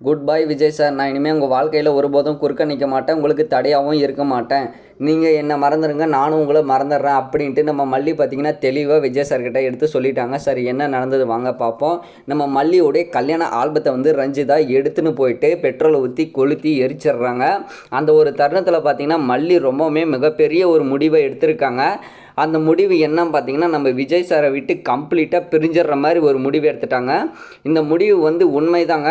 Good bye Vijay sir. நான் இனிமேல் உங்கள் வாழ்க்கையில் ஒருபோதும் குறுக்க நிற்க மாட்டேன், உங்களுக்கு தடையாகவும் இருக்க மாட்டேன். நீங்கள் என்னை மறந்துடுங்க, நானும் உங்களை மறந்துடுறேன் அப்படின்ட்டு நம்ம மல்லி பார்த்திங்கன்னா தெளிவாக விஜய் சார்கிட்ட எடுத்து சொல்லிட்டாங்க. சரி, என்ன நடந்தது வாங்க பார்ப்போம். நம்ம மல்லியோடைய கல்யாண ஆல்பத்தை வந்து ரஞ்சிதா எடுத்துன்னு போயிட்டு பெட்ரோலை ஊற்றி கொளுத்தி எரிச்சிடுறாங்க. அந்த ஒரு தருணத்தில் பார்த்திங்கன்னா மல்லி ரொம்பவுமே மிகப்பெரிய ஒரு முடிவை எடுத்திருக்காங்க. அந்த முடிவு என்னன்னு பார்த்தீங்கன்னா, நம்ம விஜய் சாரை விட்டு கம்ப்ளீட்டாக பிரிஞ்சிடுற மாதிரி ஒரு முடிவு எடுத்துட்டாங்க. இந்த முடிவு வந்து உண்மைதாங்க.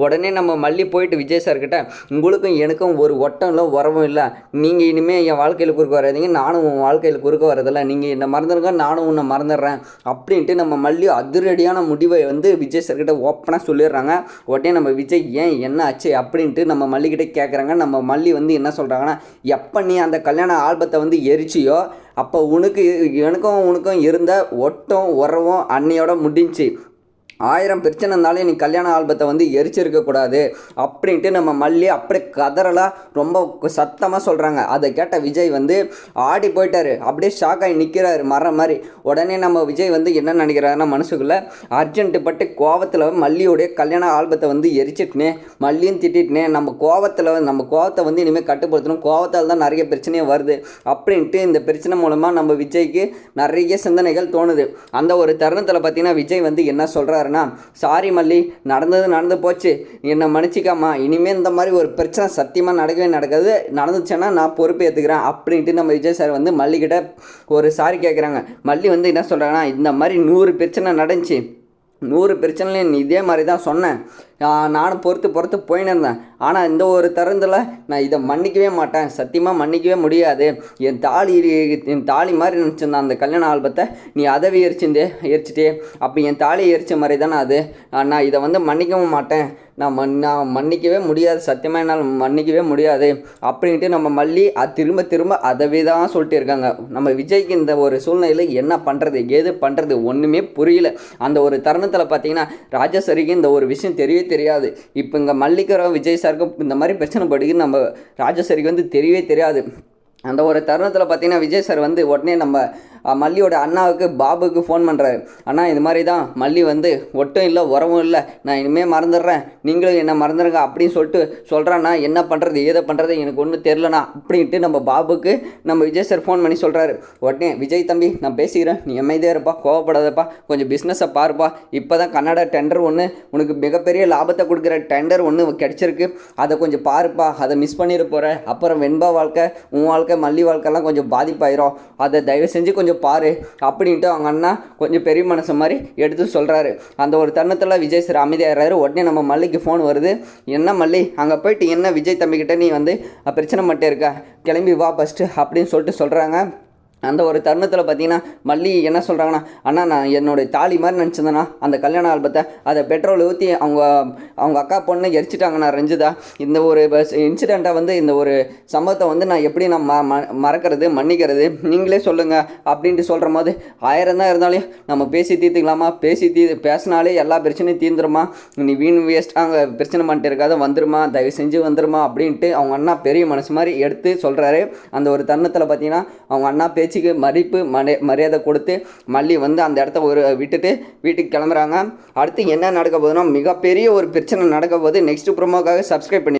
உடனே நம்ம மல்லி போயிட்டு விஜய் சார்கிட்ட, உங்களுக்கும் எனக்கும் ஒரு ஒட்டம் இல்லை, உறவும் இல்லை, நீங்கள் இனிமேல் என் வாழ்க்கையில் குறுக்க வராதீங்க, நானும் உன் வாழ்க்கையில் குறுக்க வரதில்லை, நீங்கள் என்னை மறந்துடுங்க, நானும் உன்னை மறந்துடுறேன் அப்படின்ட்டு நம்ம மல்லி அதிரடியான முடிவை வந்து விஜய் சார்கிட்ட ஓப்பனாக சொல்லிடுறாங்க. உடனே நம்ம விஜய் ஏன் என்ன ஆச்சு அப்படின்ட்டு நம்ம மல்லிக்கிட்ட கேட்குறாங்க. நம்ம மல்லி வந்து என்ன சொல்கிறாங்கன்னா, எப்போ நீ அந்த கல்யாண ஆல்பத்தை வந்து எரிச்சியோ அப்போ உனக்கும் இருந்த ஒட்டம் உறவும் அன்னையோட முடிஞ்சு. 1000 பிரச்சனை இருந்தாலும் நீ கல்யாண ஆல்பத்தை வந்து எரிச்சிருக்கக்கூடாது அப்படின்ட்டு நம்ம மல்லி அப்படியே கதறலாக ரொம்ப சத்தமாக சொல்கிறாங்க. அதை கேட்ட விஜய் வந்து ஆடி போயிட்டார், அப்படியே ஷாக்காகி நிற்கிறாரு மரம் மாதிரி. உடனே நம்ம விஜய் வந்து என்ன நினைக்கிறாருன்னா, மனசுக்குள்ளே அர்ஜென்ட்டு பட்டு கோவத்தில் மல்லியோடைய கல்யாண ஆல்பத்தை வந்து எரிச்சிட்டுனே, மல்லியும் திட்டிட்டுனே, நம்ம கோவத்தை வந்து இனிமேல் கட்டுப்படுத்தணும், கோவத்தால் தான் நிறைய பிரச்சனையே வருது அப்படின்ட்டு இந்த பிரச்சனை மூலமாக நம்ம விஜய்க்கு நிறைய சிந்தனைகள் தோணுது. அந்த ஒரு தருணத்தில் பார்த்தீங்கன்னா விஜய் வந்து என்ன சொல்கிறாரு, சாரி மல்லி, நடந்து போச்சு, என்னை மன்னிச்சிக்காமா, இனிமேல் இந்த மாதிரி ஒரு பிரச்சனை சத்தியமாக நடக்காது, நடந்துச்சுன்னா நான் பொறுப்பு ஏற்றுக்கிறேன் அப்படின்ட்டு நம்ம விஜய் சார் வந்து மல்லிக்கிட்ட ஒரு சாரி கேட்குறாங்க. மல்லி வந்து என்ன சொல்கிறாங்கன்னா, இந்த மாதிரி 100 பிரச்சனை நடந்துச்சு, 100 பிரச்சனையும் இதே மாதிரி தான் சொன்னேன், நானும் பொறுத்து போயின்னு இருந்தேன். ஆனால் இந்த ஒரு தருணத்தில் நான் இதை மன்னிக்கவே மாட்டேன், சத்தியமாக மன்னிக்கவே முடியாது. என் தாலி மாதிரி நினச்சிருந்தேன் அந்த கல்யாண ஆல்பத்தை, நீ அதவி எரிச்சிட்டே, அப்போ என் தாலியை எரிச்ச மாதிரி தானே அது. நான் இதை வந்து மன்னிக்கவும் மாட்டேன், நான் மன்னிக்கவே முடியாது, சத்தியமாக என்னால் மன்னிக்கவே முடியாது அப்படின்ட்டு நம்ம மல்லி திரும்ப அதவே தான் சொல்லிட்டு இருக்காங்க. நம்ம விஜய்க்கு இந்த ஒரு சூழ்நிலையில் என்ன பண்ணுறது ஏது பண்ணுறது ஒன்றுமே புரியல. அந்த ஒரு தருணத்தில் பார்த்தீங்கன்னா ராஜேஸ்வரிக்கு இந்த ஒரு விஷயம் தெரியாது. இப்போ இங்கே மல்லிகரும் விஜய் சாருக்கும் இந்த மாதிரி பிரச்சனை படுகிறது நம்ம ராஜேஸ்வரிக்கு வந்து தெரியவே தெரியாது. அந்த ஒரு தருணத்தில் பார்த்தீங்கன்னா விஜய் சார் வந்து உடனே நம்ம மல்லியோட அண்ணாவுக்கு பாபுக்கு ஃபோன் பண்ணுறாரு. அண்ணா, இது மாதிரி தான் மல்லி வந்து ஒட்டும் இல்லை உறவும் இல்லை, நான் இனிமேல் மறந்துடுறேன், நீங்களும் என்ன மறந்துடுங்க அப்படின்னு சொல்லிட்டு சொல்கிறான்னா, என்ன பண்ணுறது ஏதை பண்ணுறது எனக்கு ஒன்றும் தெரிலண்ணா அப்படின்ட்டு நம்ம பாபுக்கு நம்ம விஜய் சார் ஃபோன் பண்ணி சொல்கிறாரு. உடனே விஜய் தம்பி, நான் பேசிக்கிறேன், நீ அமைதியாக இருப்பா, கோவப்படாதப்பா, கொஞ்சம் பிஸ்னஸை பாருப்பா, இப்போ தான் கன்னட டெண்டர் ஒன்று உனக்கு மிகப்பெரிய லாபத்தை கொடுக்குற டெண்டர் ஒன்று கிடச்சிருக்கு, அதை கொஞ்சம் பாருப்பா, அதை மிஸ் பண்ணிட போகிற, அப்புறம் வெண்பா வாழ்க்கை உன் வாழ்க்கை மல்லி வாழ்க்கைலாம் கொஞ்சம் பாதிப்பாயிரும், அதை தயவு செஞ்சு கொஞ்சம் பாரு அப்படின்ட்டு அவங்க அண்ணா கொஞ்சம் பெரிய மனசு மாதிரி எடுத்து சொல்கிறாரு. அந்த ஒரு தருணத்தில் விஜய் சார் அமைதியாகிறாரு. உடனே நம்ம மல்லிக்கு ஃபோன் வருது. என்ன மல்லி, அங்கே போயிட்டு என்ன விஜய் தம்பிக்கிட்ட நீ வந்து பிரச்சனை மட்டும் இருக்க, கிளம்பி வா ஃபஸ்ட்டு அப்படின்னு சொல்லிட்டு சொல்கிறாங்க. அந்த ஒரு தருணத்தில் பார்த்தீங்கன்னா மல்லி என்ன சொல்கிறாங்கன்னா, அண்ணா, நான் என்னுடைய தாலி மாதிரி நினச்சிருந்தேண்ணா அந்த கல்யாண ஆல்பத்தை, அதை பெட்ரோல் ஊற்றி அவங்க அக்கா பொண்ணு எரிச்சிட்டாங்கண்ணா ரஞ்சிதா. இந்த ஒரு இன்சிடெண்ட்டை வந்து இந்த ஒரு சம்பவத்தை வந்து நான் எப்படி மறக்கிறது மன்னிக்கிறது, நீங்களே சொல்லுங்கள் அப்படின்ட்டு சொல்கிற போது, 1000 தான் இருந்தாலும் நம்ம பேசி தீர்த்துக்கலாமா, பேசினாலே எல்லா பிரச்சனையும் தீர்ந்துருமா, நீ வீண் வேஸ்ட் அங்கே பிரச்சனை பண்ணிட்டு இருக்காத, வந்துருமா, தயவு செஞ்சு வந்துருமா அப்படின்ட்டு அவங்க அண்ணா பெரிய மனசு மாதிரி எடுத்து சொல்கிறாரு. அந்த ஒரு தருணத்தில் பார்த்தீங்கன்னா அவங்க அண்ணா மதிப்பு மரியாதை கொடுத்து மல்லி வந்து அந்த இடத்த விட்டுட்டு வீட்டுக்கு கிளம்புறாங்க. அடுத்து என்ன நடக்க போகுதுன்னா, மிகப்பெரிய ஒரு பிரச்சனை நடக்க போகுது. நெக்ஸ்ட் ப்ரோமோக்காக சப்ஸ்கிரைப் பண்ணி